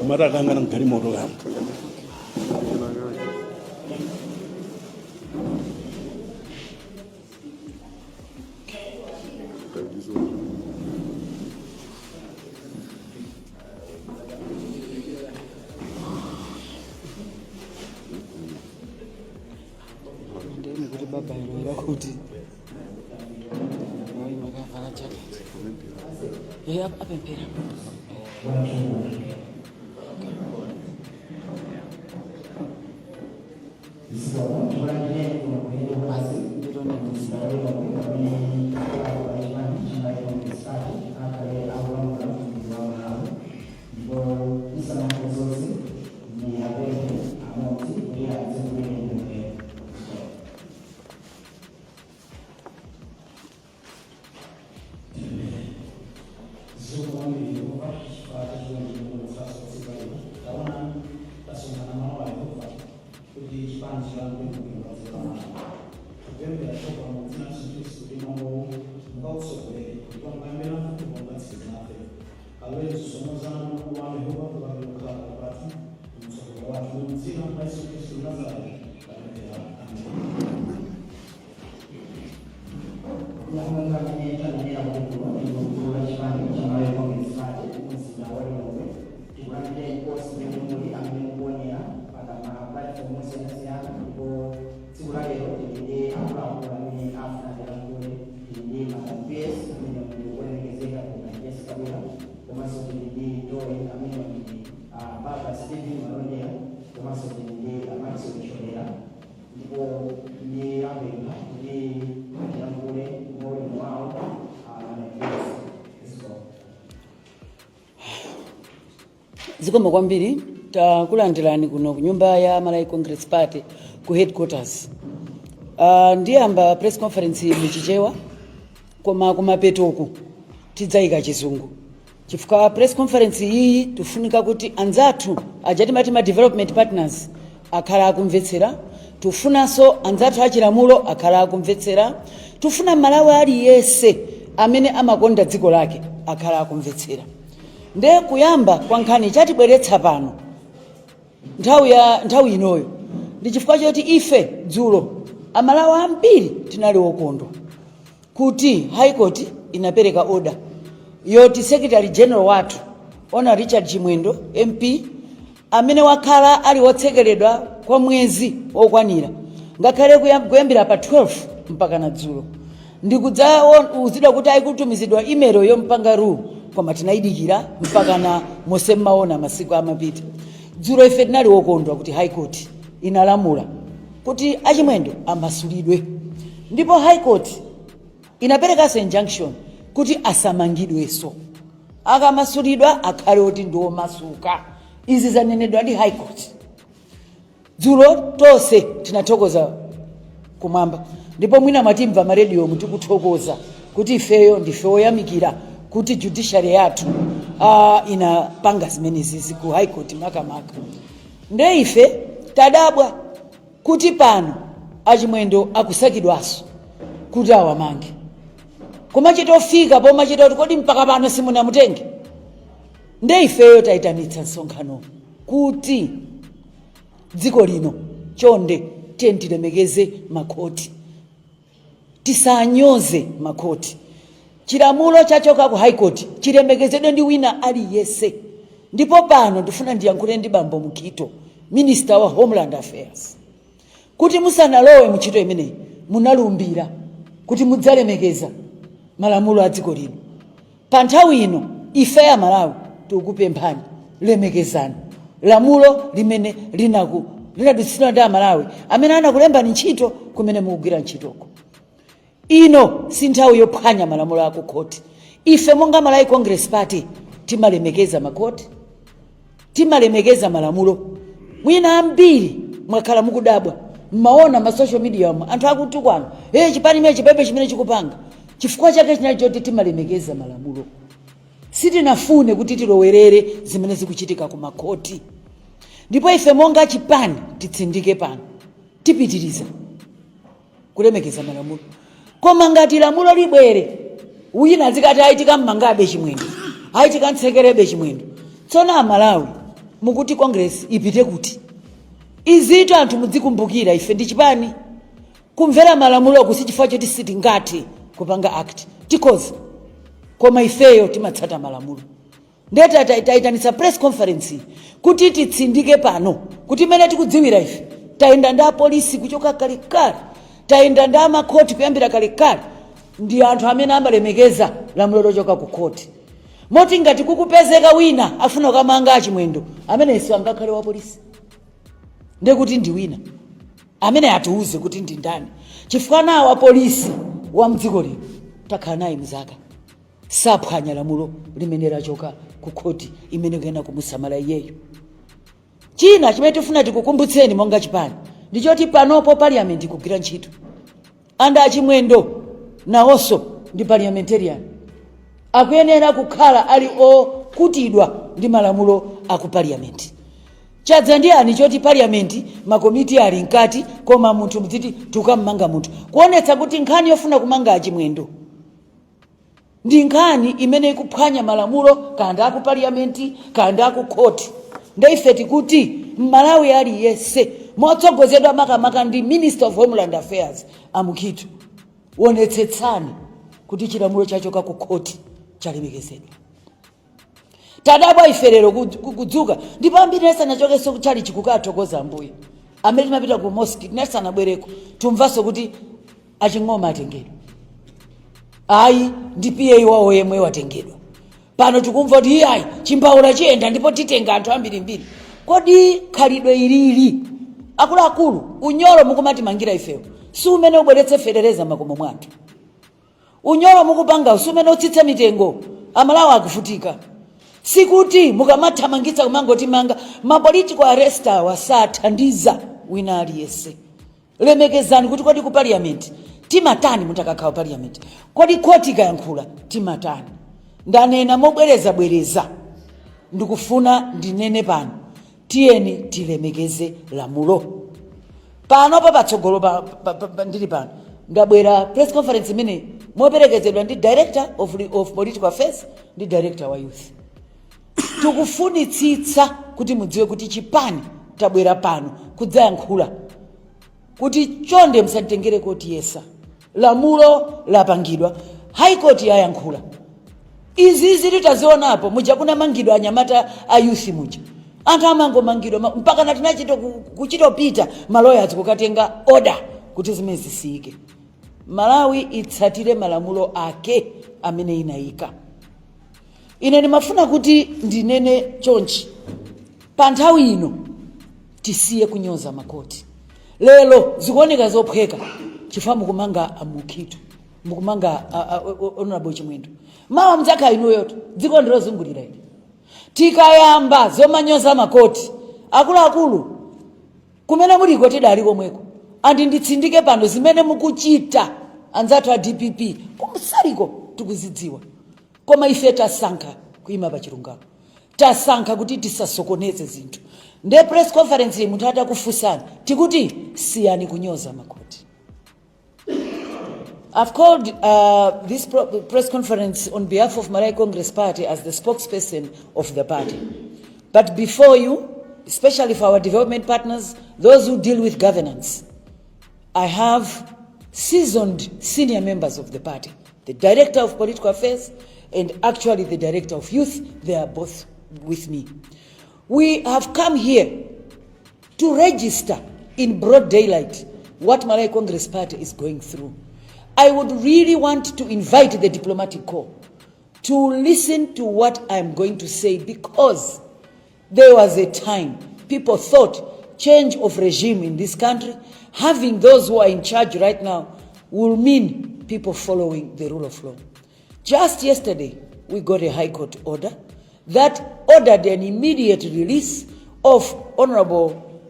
umatakanga na mkali moto kama baba anaenda kuti wao makafanya chake hapa mpira zikoma kwambiri takulandirani kuno kunyumba ya Malai Congress Party ku headquarters. Ndiyamba press conference mchichewa koma kumapetoku tidzaika chizungu chifukwa press conference iyi tufunika kuti anzathu ajati mati ma development partners akhala akumvetsera, tufunanso anzathu achilamulo akhala akumvetsera, tufuna Malawi aliyese amene amakonda dziko lake akhala akumvetsera. Nde kuyamba kwa nkhani chatibweretsa pano nthawi inoyo ndi chifukwa choti ife dzulo amalawi ambiri tinali okondwa kuti High Court inapereka order yoti Secretary General wathu ona Richard Chimwendo MP amene wakhala ali wotsekeredwa kwa mwezi okwanira ngakhale kuyambira pa 12 mpaka na dzulo ndikudzauzidwa kuti ayikutumizidwa email yompanga rule koma tinaidikira mpaka na mosemaona masiku amapita. Dzulo ife tinali okondwa kuti High Court inalamula kuti Achimwendo amasulidwe, ndipo High Court inapereka injunction kuti asamangidweso, akamasulidwa akhale oti ndiwo masuka. Izi zanenedwa ndi High Court. Dzulo tonse tinathokoza kumwamba, ndipo mwina matimva ma radio mutikuthokoza kuti ifeyo ndife oyamikira kuti judiciary yathu inapanga zimenezi ku High Court makamaka. Nde ife tadabwa kuti pano Achimwendo akusakidwaso kuti awamange, koma chitofika poma chitoti kodi mpaka pano simunamutenge. Nde ifeyo taitanitsa msonkhano kuti dziko lino chonde tilemekeze makhoti, tisanyoze makhoti. Chilamulo chachoka ku High Court chilemekezedwe ndi wina aliyese. Ndipo pano ndifuna ndiyankhule ndi Bambo Mukito, Minister wa Homeland Affairs, kuti musanalowe muchito imeneyi munalumbira kuti mudzalemekeza malamulo a dziko lino. Pa nthawi ino ife ya Malawi tikupemphani lemekezani lamulo limene linadutsidwa ndi Amalawi amene anakulembani ntchito kumene mukugwira ntchitoko. Ino si nthawi yophwanya malamulo a khoti. Ife monga Malai Congress Party timalemekeza makhoti, timalemekeza malamulo. Mwina ambiri mwakhala mukudabwa mmaona ma social media anthu akutukwana chipani chipepe chimene chikupanga. Chifukwa chake chinali choti timalemekeza malamulo. Sitinafune kuti tilowerere zimene zikuchitika ku makhoti. Ndipo ife monga chipani titsindike pano tipitiriza kulemekeza malamulo. Koma ngati lamulo libwere wina zikati aitika mmangabe Chimwendo, aitika ntsekerebe Chimwendo, Tsona Malawi mukuti Congress ipite kuti izitu anthu mudzikumbukira ife ndi chipani kumvera malamulo kusichifukwa choti sitingati kupanga act tikoza koma ifeyo timatsata malamulo. Ndeta taitanisa press conference kuti titsindike pano kuti mene tikudziwira ife taenda nda polisi kuchoka kalikali, taenda nda makoti kuyambira kalikali, ndi anthu amene amalemekeza lamulo lochoka ku court. Moti ngati kukupezeka wina afuna kamanga achimwendo amene isi angakhale wa polisi ndekuti ndi wina amene atiuze kuti ndi ndani, chifukwa nawo polisi wa mdziko lino takhala naye mzaka saphwanya lamulo limene lachoka ku court imene kuyena kumusamala iyeyo. China chimene tifuna tikukumbutseni monga chipani ndichoti panopo parliament ikugwira ntchito, anda achimwendo nawonso ndi parliamentarian akuyenera kukhala ali okutidwa ndi malamulo aku parliament. Chadza ndi ani choti parliament makomiti ali nkati koma munthu mdziti tukamanga munthu kuonetsa kuti nkhani yofuna kumanga achimwendo ndi nkhani imene ikuphwanya malamulo kanda aku parliament kanda aku court. Ndeife tikuti Malawi ali yese motsogozedwa makamaka ndi Minister of Homeland Affairs Amukhito wonetsetsani kuti chilamulo chachoka ku court chalemekezedwa. Tadabwa iferero kudzuka ndipo ambiri nesanachokeso kuchali chikukathokoza mbuye amene timapita ku mosque nesanabwereko tumvaso kuti aching'oma atengedwa. Ayi ndi PA wawo yemwe watengedwa. Pano tikumva kuti ayi chimbaula chienda ndipo titenga anthu ambirimbiri. Kodi khalidwe ilili akuluakulu unyolo mukumati mangira ifewo si umene ubweretse federeza makomo mwathu. Unyolo mukupanga usumene utsitsa mitengo amalawa akufutika. Sikuti mukamathamangitsa kumangoti manga mapolitical arresta wasathandiza wina aliyese. Lemekezani kuti kodi ku parliament timatani mutakakhala parliament, kodi koti kayankhula timatani. Ndanena mobwereza bwereza ndikufuna ndinene pano tiyeni tilemekeze lamulo. Pano patsogolo ndili pano ndabwera press conference imene moperekezedwa ndi director of political affairs ndi director wa youth. Tukufunitsitsa kuti mudziwe kuti chipani tabwera pano kudzayankhula kuti chonde msatengere koti yesa lamulo lapangidwa, high court yayankhula. Izi zili tazionapo muja kuna mangidwa anyamata a youth muja anthu amangomangidwa mpaka natinachito kuchitopita maloya kukatenga order kuti zimene zisiyike. Malawi itsatire malamulo ake amene inayika. Ine ndimafuna kuti ndinene chonchi pa nthawi ino tisiye kunyoza makoti. Lelo zikuoneka zophweka chifukwa mukumanga Amukhito mukumanga honorable Chimwendo. Mawa mdzaka inuyoto dziko ndilo zungulira ine. Tikayamba zomanyoza makoti akuluakulu kumene muliko tidali komweko andi nditsindike pano zimene mukuchita anzathu a DPP kumsaliko tikuzidziwa. Koma ife tasankha kuima pa chilungamo, tasankha kuti tisasokoneze zinthu. Nde press conference munthu atakufunsani tikuti siyani kunyoza makoti. I've called this press conference on behalf of Malawi Congress Party as the spokesperson of the party. But before you, especially for our development partners, those who deal with governance, I have seasoned senior members of the party, the Director of Political Affairs and actually the Director of Youth. They are both with me. We have come here to register in broad daylight what Malawi Congress Party is going through. I would really want to invite the diplomatic corps to listen to what I'm going to say, because there was a time people thought change of regime in this country, having those who are in charge right now, will mean people following the rule of law. Just yesterday, we got a High Court order that ordered an immediate release of Honorable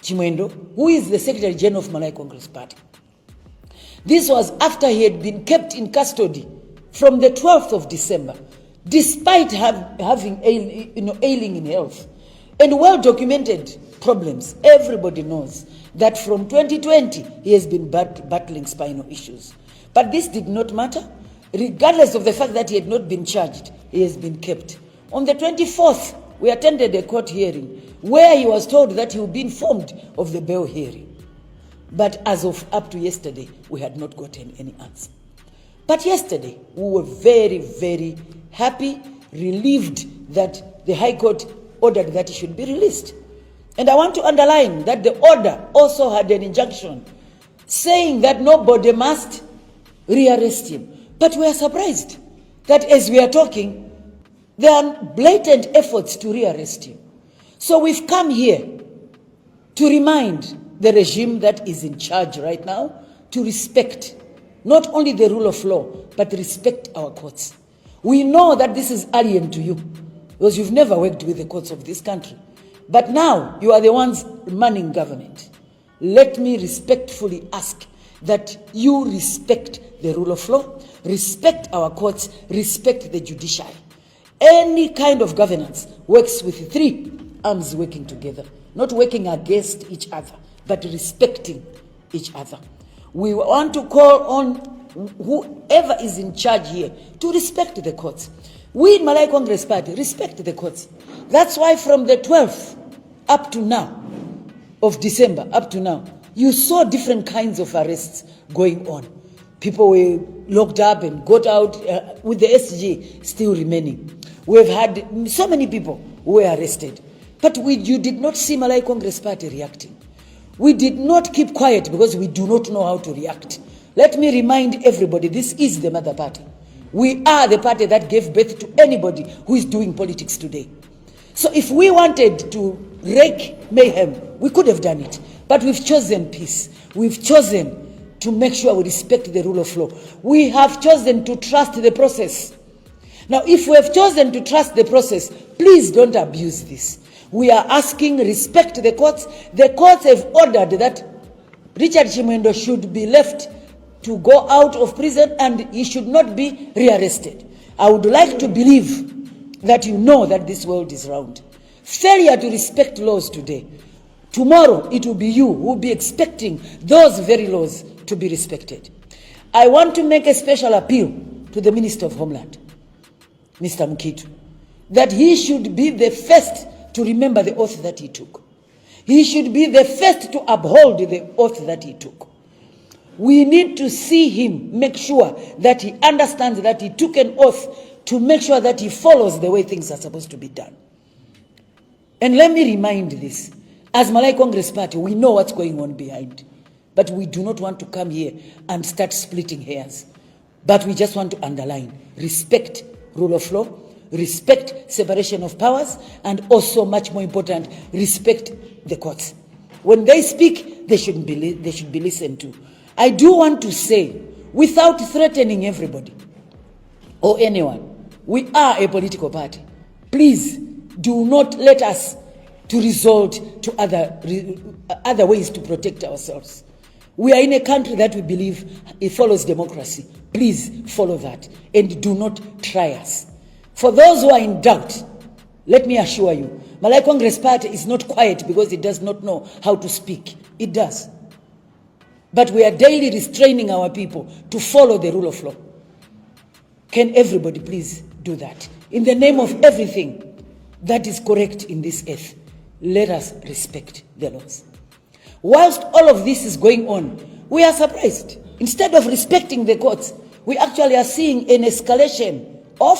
Chimwendo, who is the Secretary General of Malawi Congress Party. This was after he had been kept in custody from the 12th of December, despite having ailing in health and well-documented problems. Everybody knows that from 2020, he has been battling spinal issues. But this did not matter. Regardless of the fact that he had not been charged, he has been kept. On the 24th we attended a court hearing where he was told that he would be informed of the bail hearing. But as of up to yesterday, we had not gotten any answer. But yesterday, we were very, very happy, relieved that the High Court ordered that he should be released. And I want to underline that the order also had an injunction saying that nobody must rearrest him. But we are surprised that as we are talking, there are blatant efforts to rearrest him. So we've come here to remind the regime that is in charge right now to respect not only the rule of law, but respect our courts. We know that this is alien to you, because you've never worked with the courts of this country. But now you are the ones running government. Let me respectfully ask that you respect the rule of law, respect our courts, respect the judiciary. Any kind of governance works with three arms working together, not working against each other, but respecting each other. We want to call on whoever is in charge here to respect the courts. We in Malay Congress Party respect the courts. That's why from the 12th up to now, of December up to now, you saw different kinds of arrests going on. People were locked up and got out with the SG still remaining. We've had so many people who were arrested. But you did not see Malay Congress Party reacting. We did not keep quiet because we do not know how to react. Let me remind everybody, this is the mother party. We are the party that gave birth to anybody who is doing politics today. So if we wanted to wreak mayhem, we could have done it. But we've chosen peace. We've chosen to make sure we respect the rule of law. We have chosen to trust the process. Now, if we have chosen to trust the process, please don't abuse this. We are asking, respect the courts. The courts have ordered that Richard Chimwendo should be left to go out of prison and he should not be rearrested. I would like to believe that you know that this world is round. Failure to respect laws today, tomorrow it will be you who will be expecting those very laws to be respected. I want to make a special appeal to the Minister of Homeland, Mr. Mukitu, that he should be the first to remember the oath that he took. He should be the first to uphold the oath that he took. We need to see him make sure that he understands that he took an oath to make sure that he follows the way things are supposed to be done. And let me remind this. As Malay Congress Party, we know what's going on behind. But we do not want to come here and start splitting hairs. But we just want to underline, respect rule of law, respect separation of powers, and also, much more important, respect the courts. When they speak, they should be listened to. I do want to say, without threatening everybody or anyone, we are a political party. Please do not let us to resort to other ways to protect ourselves. We are in a country that we believe it follows democracy. Please follow that and do not try us. For those who are in doubt, let me assure you, Malay Congress Party is not quiet because it does not know how to speak. It does. But we are daily restraining our people to follow the rule of law. Can everybody please do that? In the name of everything that is correct in this earth, let us respect the laws. Whilst all of this is going on, we are surprised. Instead of respecting the courts, we actually are seeing an escalation of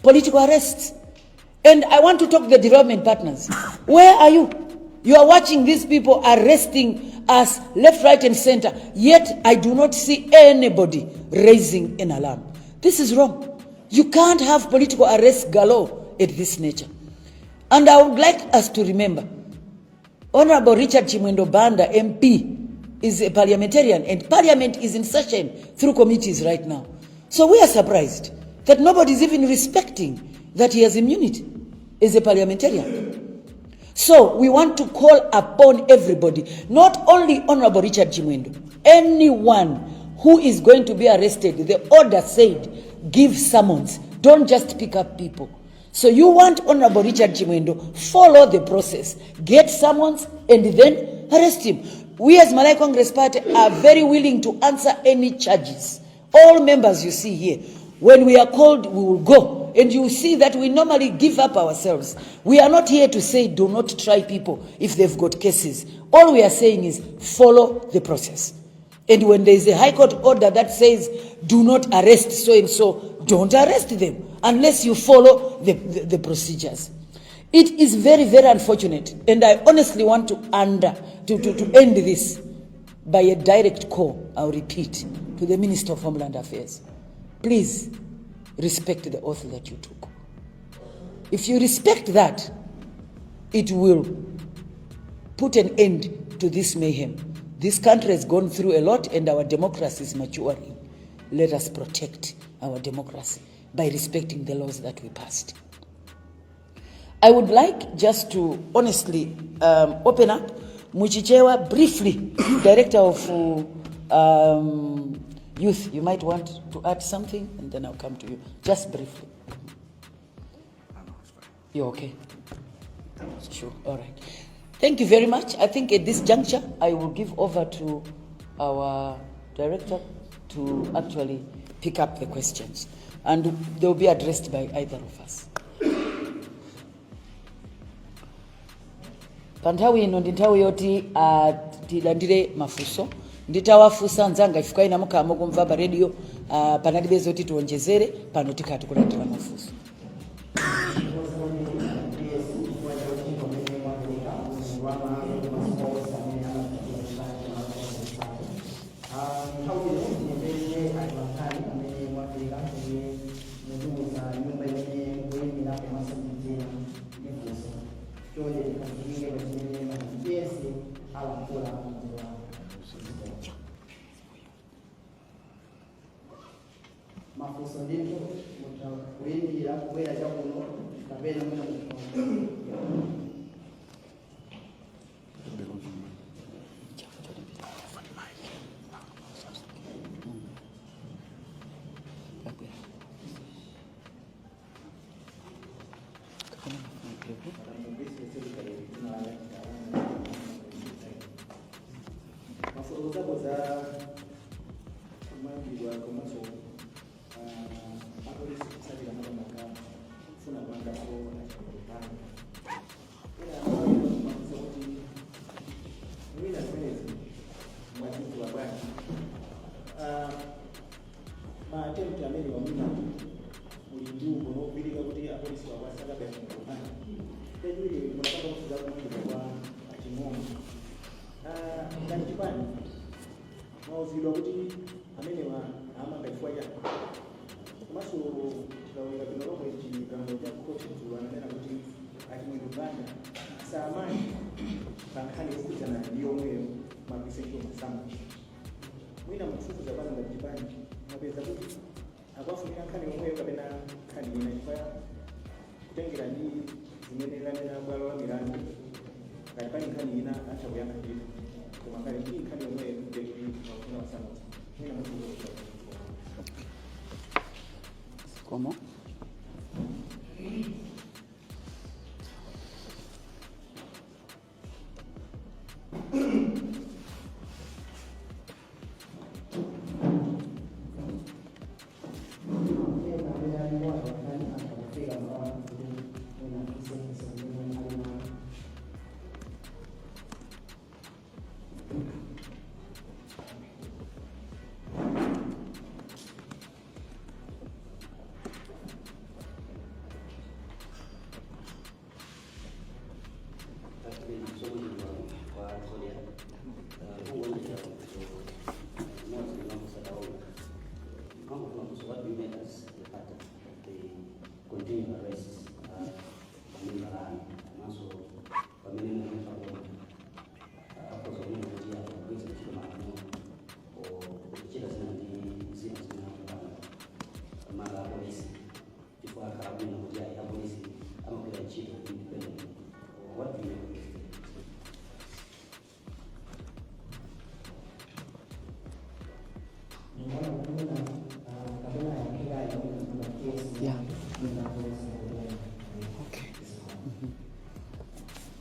political arrests. And I want to talk to the development partners. Where are you? You are watching these people arresting us left, right, and center, yet I do not see anybody raising an alarm. This is wrong. You can't have political arrests galore at this nature. And I would like us to remember, Honorable Richard Chimwendo Banda, MP, is a parliamentarian, and Parliament is in session through committees right now. So we are surprised that nobody is even respecting that he has immunity as a parliamentarian. So we want to call upon everybody, not only Honorable Richard Chimwendo, anyone who is going to be arrested. The order said, give summons, don't just pick up people. So you want Honorable Richard Chimwendo, follow the process, get summons and then arrest him. We as Malay Congress Party are very willing to answer any charges. All members you see here, when we are called, we will go and you see that we normally give up ourselves. We are not here to say do not try people if they've got cases. All we are saying is follow the process. And when there is a High Court order that says do not arrest so and so, don't arrest them unless you follow the procedures. It is very, very unfortunate, and I honestly want to end this by a direct call, I'll repeat, to the Minister of Homeland Affairs. Please respect the oath that you took. If you respect that, it will put an end to this mayhem. This country has gone through a lot, and our democracy is maturing. Let us protect our democracy by respecting the laws that we passed. I would like just to honestly open up. Muchichewa, briefly, Director of Youth, you might want to add something, and then I'll come to you. Just briefly. You're okay? Sure, all right. Thank you very much. I think at this juncture, I will give over to our Director to actually pick up the questions, and they will be addressed by either of us. Panthawi ino ndi nthawi yoti tilandire mafunso. Nditawafunsa nzanga ifika ina mukamo kumva pa radio panalibe zoti tiwonjezere pano tikati kulandira mafunso. ¿Cómo?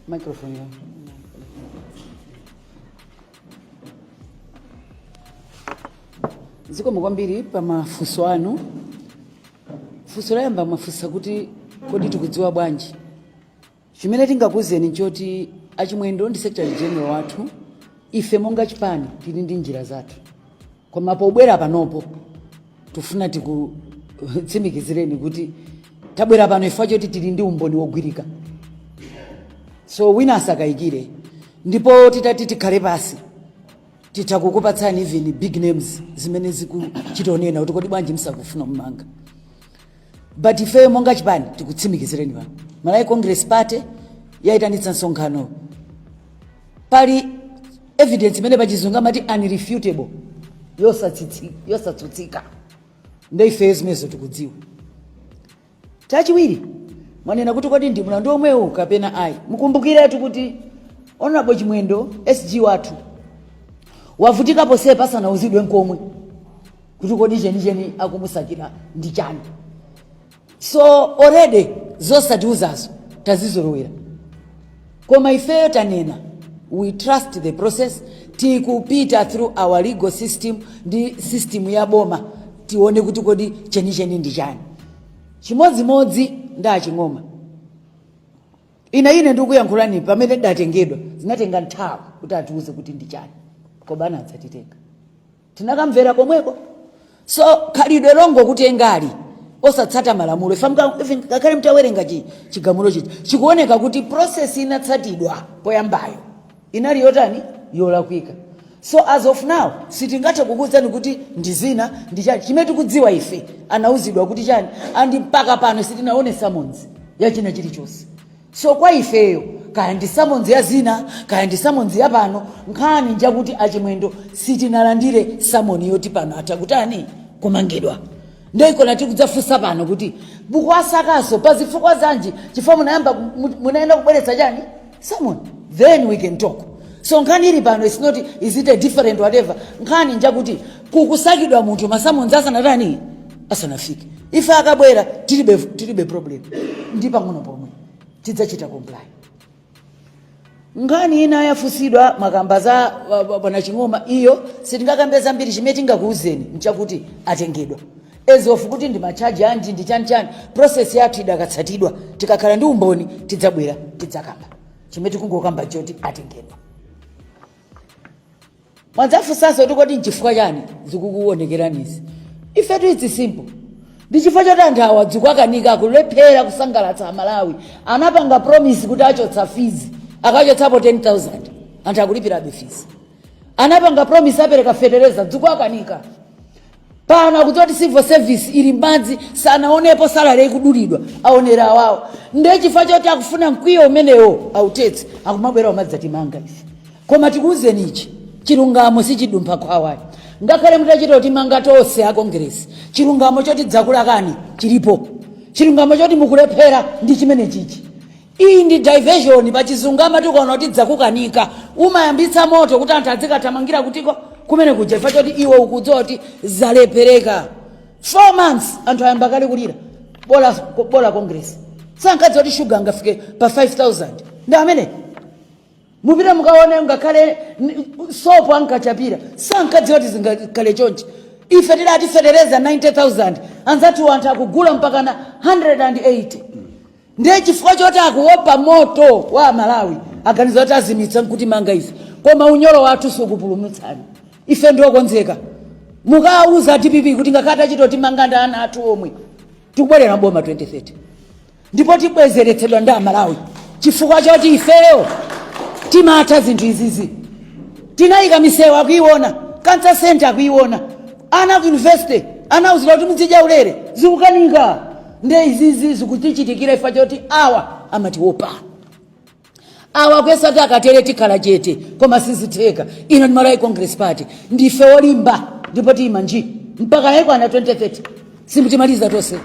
Microphone, yeah. Ziko mukwambiri pa mafunso anu. Fuso layamba mafusa kuti kodi tikudziwa bwanji. Chimene tingakuzeni choti achimwendo ndi secretary general wathu ife monga chipani tili ndi njira zathu. Koma pobwera panopo tufuna tikutsimikizireni kuti tabwera pano ifa choti tili ndi umboni wogwirika. So wina asakayikire ndipo titati tikhale pasi titakukupatsani even big names zimene zikuchitonena kuti kodi bwanji msakufuna mmanga. But ife monga chipani tikutsimikizireni pano Malawi Congress Party yaitanitsa msonkhano pali evidence imene pachizungu amati unrefutable yosatsutsika ndi ife zimezo tikudziwa. Chachiwiri mwanena kuti kodi ndi mlandu omwewo kapena ayi. Mukumbukiretu kuti Honorable Chimwendo SG wathu wavutika pose pasana uzidwe nkomwe kuti kodi cheni akumusakira ndi chani. So already zosatiuzazo tazizolowera. Koma ife tanena we trust the process, tikupita through our legal system ndi system ya boma tione kuti kodi cheni ndi chani. Chimodzimodzi ndaching'oma ine ndikuyankhulani pamene datengedwa zinatenga nthawi kuti atiuze kuti ndi chani kobana adzatitenga tinakamvera komweko. So khalidwe longo kuti engali osatsata malamulo ngakhale mtawerenga chigamulo chikuoneka kuti process inatsatidwa poyambayo inali yotani yolakwika. So as of now sitingathe kukudzani kuti ndizina ndi chani chimene tikudziwa ife anauzidwa kuti chani andi mpaka pano sitinaone summons ya china chilichonse. So kwa ifeyo kaya ndi summons ya zina kaya ndi summons ya pano nkhani njakuti achimwendo sitinalandire summons yoti pano atakutani kumangidwa. Ndiko nati kudzafusa pano kuti bukwasakaso pazifukwa zanji chifukwa munayamba munaenda kubweretsa chani summons, then we can talk. So nkhani ili pano is it a different whatever. Nkhani njakuti kukusakidwa munthu masamunzi asanatani asanafike. Ife akabwera tilibe problem. Ndi pang'ono pomwe tidzachita comply. Nkhani ina yafusidwa makamba za bwana Ching'oma iyo sitingakambeza mbiri chimene tingakuuzeni nchakuti atengedwa. Ezofu kuti ndi machaji anji ndi chani process yathu idakatsatidwa tikakhala ndi umboni tidzabwera tidzakamba. Chimene tikungokamba choti atengedwa. Mwanzafu sasa utukoti nchifukwa chani zikukuonekeranizi. Ifetu it's simple. Ndichifukwa choti anthu awa dzikuakanika kulephera kusangalatsa Malawi. Anapanga promise kuti achotsa fees. Akachotsapo 10,000. Anthu akulipirabe fees. Anapanga promise apereka federeza dzikuakanika. Pana kuti civil service ili mbadzi sanaonepo salary ikudulidwa aonera awawo. Ndichifukwa choti akufuna mkwiyo umenewo autetse akumabwera wamadzatimanga ife. Koma tikuuzeni ichi chilungamo sichidumpha kwawa. Ngakhale mutachita kuti manga tonse a Congress chilungamo choti dzakulakani chilipo. Chilungamo choti mukulephera ndi chimene chichi. Iyi ndi diversion pachizungama tikuona kuti dzakukanika umayambitsa moto kuti anthu adzikathamangira kutiko kumene kuja chifukwa choti iwe ukudziwa kuti zalephereka. 4 months anthu ayamba kale kulira bola Congress sankadziwa kuti sugar angafike pa 5,000 ndi amene mupita mukaone ngakhale sopo ankachapira sankadziwa kuti zingakale chonchi. Ife tidati federeza 90,000 anzatu anthu akugula mpaka na 180. Ndiye chifukwa choti akuopa moto wa Malawi aganiza kuti azimitsa nkuti manga ife. Koma unyolo wathu sukupulumutsani. Ife ndiokonzeka. Mukauza DPP kuti ngakata chitoti manganda ana athu omwe tikubwerera boma 2030. Ndipo tibwezeretsedwa nda Malawi. Chifukwa choti ifeyo timata zinthu izizi. Tinayika misewa kuiona, cancer center kuiona. Ana ku university, ana uzira kuti muzija ulere, zikukanika. Nde izizi zikutichitikira ifa choti awa amatiwopa. Awa kwesa kuti akatere tikhala chete koma sizitheka. Ino ndi Malawi Congress Party ndife olimba ndipo timanji mpaka yekwana 2030 simtimaliza tonse.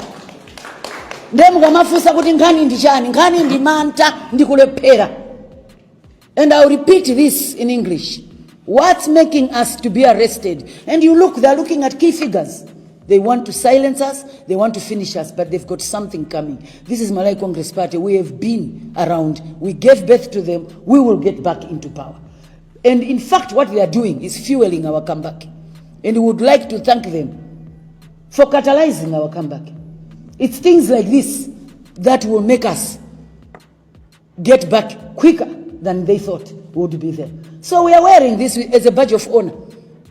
Nde mukamafusa kuti nkhani ndi chani, nkhani ndi manta ndi kulephera. And I'll repeat this in English. What's making us to be arrested? And you look, they're looking at key figures. They want to silence us, they want to finish us, but they've got something coming. This is Malawi Congress Party. We have been around. We gave birth to them. We will get back into power. And in fact, what they are doing is fueling our comeback. And we would like to thank them for catalyzing our comeback. It's things like this that will make us get back quicker than they thought would be there. So we are wearing this as a badge of honor.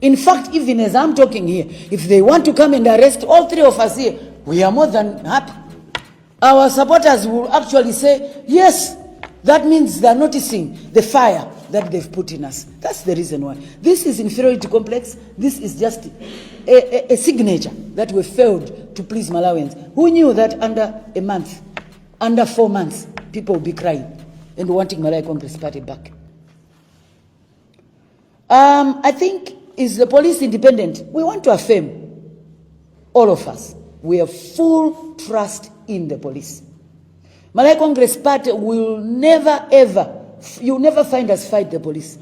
In fact, even as I'm talking here, if they want to come and arrest all three of us here, we are more than happy. Our supporters will actually say, yes, that means they're noticing the fire that they've put in us. That's the reason why. This is inferiority complex. This is just a signature that we failed to please Malawians. Who knew that under a month, under 4 months, people will be crying and wanting Malawi Congress Party back? I think, is the police independent? We want to affirm, all of us, we have full trust in the police. Malawi Congress Party will never ever, you'll never find us fight the police.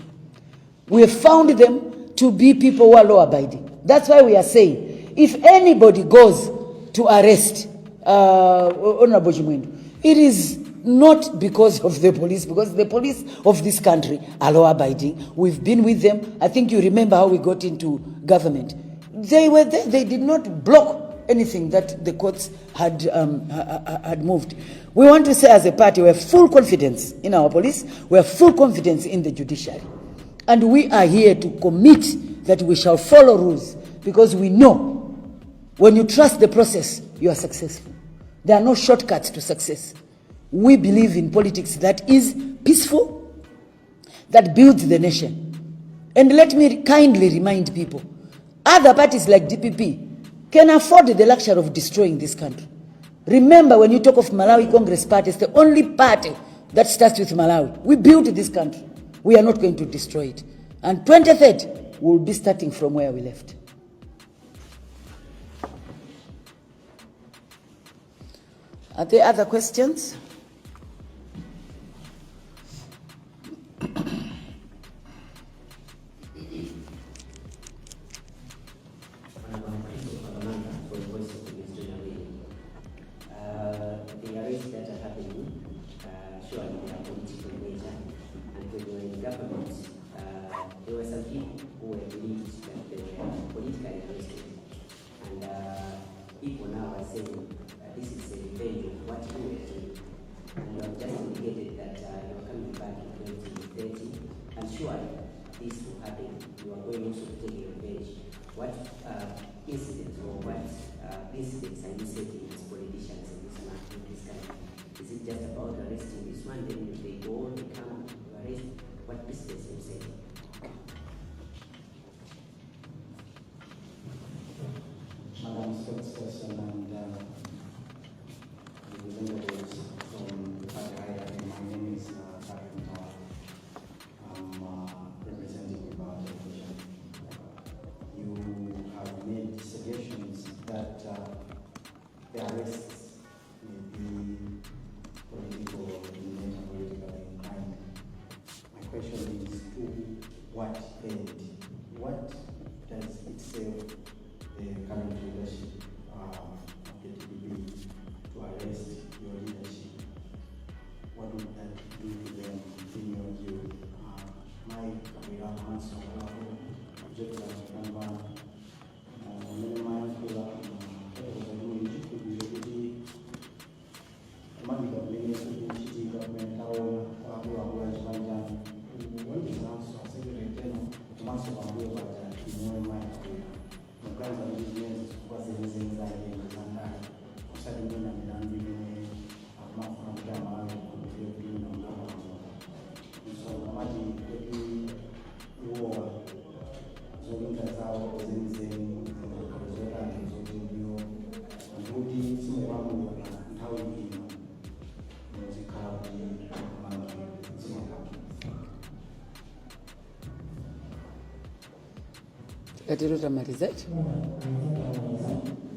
We have found them to be people who are law abiding. That's why we are saying, if anybody goes to arrest Honorable Chimwendo, it is not because of the police, because the police of this country are law abiding. We've been with them. I think you remember how we got into government. They were there. They did not block anything that the courts had moved. We want to say as a party, we have full confidence in our police. We have full confidence in the judiciary. And we are here to commit that we shall follow rules, because we know when you trust the process, you are successful. There are no shortcuts to success. We believe in politics that is peaceful, that builds the nation. And let me kindly remind people, other parties like DPP can afford the luxury of destroying this country. Remember, when you talk of Malawi Congress Party, it's the only party that starts with Malawi. We built this country. We are not going to destroy it. And 23rd, we'll be starting from where we left. Are there other questions? There were some people who were believed that they were politically arrested, and people now are saying this is a revenge of what you were doing. And you have just indicated that you are coming back in 2030, and surely this will happen. You are going also to take a revenge. What incidents or what incidents are you setting as politicians in this country? Is it just about arresting this one, then if they go, they come to arrest? What precedents are you setting? Madam Spokesperson and representatives from the party hierarchy, my name is Patrick Mtawa. I'm representing the party opposition. You have made suggestions that the arrests may be political and politically inclined. My question is, to what end? What does it say the current leadership of the DPP to arrest your leadership? What would that do to them in your view? My career answer, object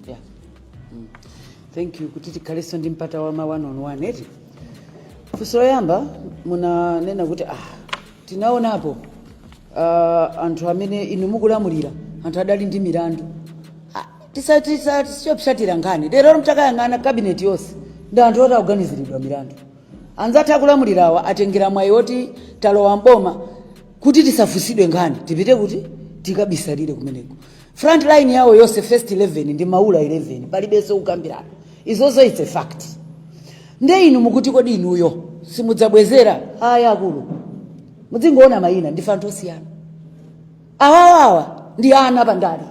Yeah. Thank you. Kutiti kaleso ndimpata wama 1-on-1 eti. Fusoro yamba muna nena kuti tinaona hapo anthu amene inu mukulamulira anthu adali ndi milandu. Sio pshatira ngani. Lero mtakayangana cabinet yonse ndi anthu oti organiziridwa milandu. Anzathu akulamulirawa atengera mwayi oti talowa mboma kuti tisafusidwe ngani. Tipite kuti tikabisalire kumeneko. Front line yawo yose first 11 ndi maula 11 palibenso ukambirana. is also it's a fact. Nde inu mukuti kodi inuyo simudzabwezera haya akulu mudzingoona maina ndi fantosiyana awawawa ndi ana pandali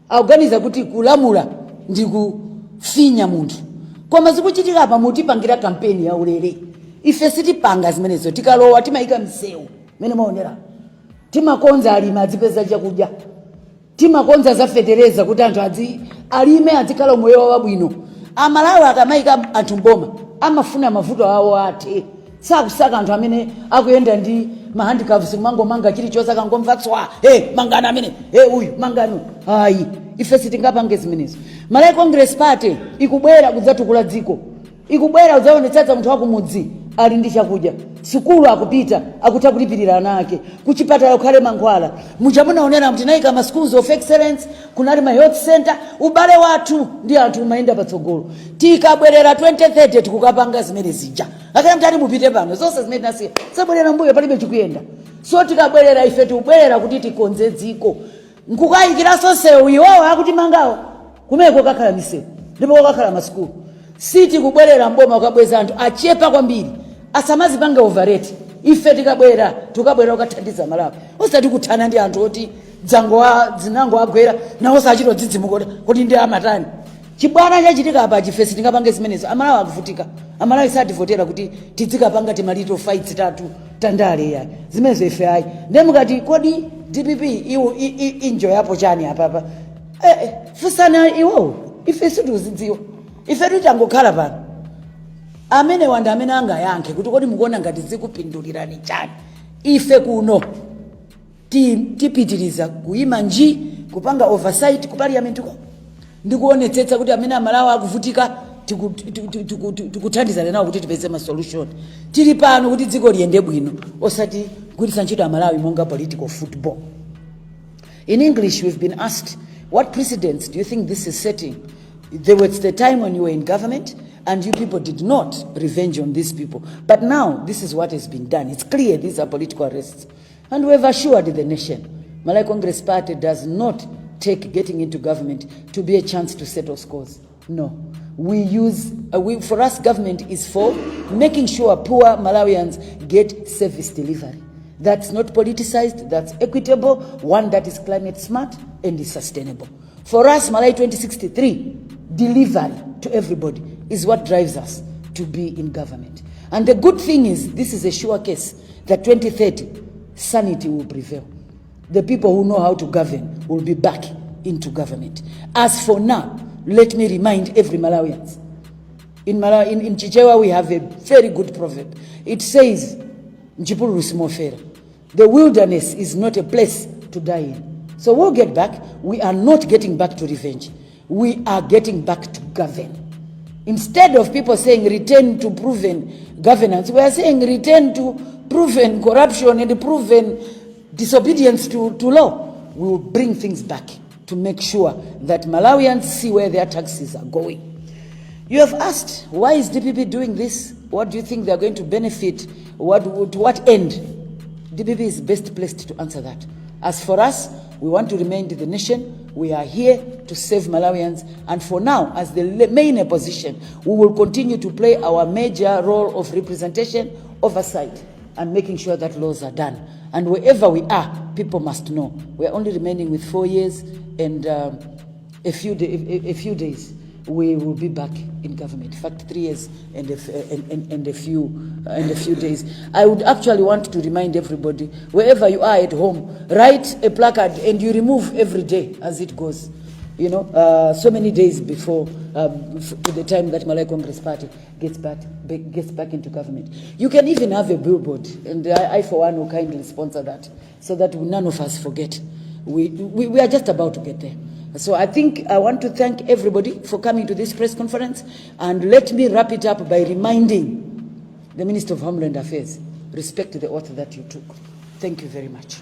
akuganiza kuti kulamula ndi kufinya munthu koma zikuchitika apa mutipangira kampeni ya ulere ife sitipanga zimenezo tikalowa timayika msewu mene maonera timakonza alima adzipeza chakudya timakonza zafetereza kuti anthu alime adzikhala moyo wabwino amalawi akamayika anthu mboma amafuna mavuto awo ate sakusaka anthu amene akuyenda ndi mahandicrafts mangomanga chilichonse akangomva tswa mangana amene uyu mangano ayi ife sitingapange zimenezo. Malawi Congress Party ikubwera kudzatukula dziko ikubwera kudzaonetsa munthu wakumudzi ali ndi chakudya sukulu akupita akutha kulipirira ana ake kuchipatala kukhale mankhwala muchamunaonera kuti naika ma schools of excellence kunali ma health center ubale wathu ndi anthu umayenda patsogolo tikabwerera 2030 tikukapanga zimene zija akana mtali mupite pano zonse zimene nasiya sabwerera mbuyo palibe chikuyenda so tikabwerera ife tubwerera kuti tikonze dziko nkukayikiraso sewu iwawo akuti mangawo kumeko kakhala misewu ndipo kakhala maskulu siti kubwerera mboma ukabweza anthu achepa kwambiri asamazipanga overrate ife tikabwera ukathandiza Malawi osati kuthana ndi anthu oti dzinango agwera nawo sachito dzidzimukoda kuti ndi amatani chibwana chachitika apa chifesi tingapange zimenezo amalawi akuvutika amalawi sativotera kuti tidzikapanga timalito fights tatu tandale ya zimenezo ife ayi ndemukati kodi DPP iwo injo yapo chani apapa fusana iwo ife situzidziwa ife tutangokhala pano amene wanda amene anga yankhe kuti kodi mukuona ngati zikupindulirani chani ife kuno tipitiriza kuima nji kupanga oversight ku parliament ko ndikuonetsetsa kuti amene amalawi akuvutika tikuthandizana nawo kuti tipeze ma solution tili pano kuti dziko liyende bwino osati kugwiritsa ntchito amalawi monga political football. In English we've been asked, what precedents do you think this is setting? There was the time when you were in government and you people did not revenge on these people. But now, this is what has been done. It's clear these are political arrests. And we have assured the nation, Malawi Congress Party does not take getting into government to be a chance to settle scores. No. For us, government is for making sure poor Malawians get service delivery. That's not politicized, that's equitable, one that is climate smart and is sustainable. For us, Malawi 2063, delivery to everybody is what drives us to be in government. And the good thing is, this is a sure case that 2030, sanity will prevail. The people who know how to govern will be back into government. As for now, let me remind every Malawians. In Chichewa, we have a very good proverb. It says, the wilderness is not a place to die in. So we'll get back. We are not getting back to revenge. We are getting back to govern. Instead of people saying return to proven governance, we are saying return to proven corruption and proven disobedience to law. We will bring things back to make sure that Malawians see where their taxes are going. You have asked, why is DPP doing this? What do you think they are going to benefit? To what end? DPP is best placed to answer that. As for us, we want to remain in the nation. We are here to save Malawians. And for now, as the main opposition, we will continue to play our major role of representation, oversight, and making sure that laws are done. And wherever we are, people must know. We are only remaining with 4 years and a few days. We will be back in government. In fact, 3 years and a few days. I would actually want to remind everybody, wherever you are at home, write a placard and you remove every day as it goes. You know, so many days before to the time that Malawi Congress Party gets back into government. You can even have a billboard, and I for one will kindly sponsor that, so that none of us forget. We are just about to get there. So I think I want to thank everybody for coming to this press conference, and let me wrap it up by reminding the Minister of Homeland Affairs, respect the oath that you took. Thank you very much.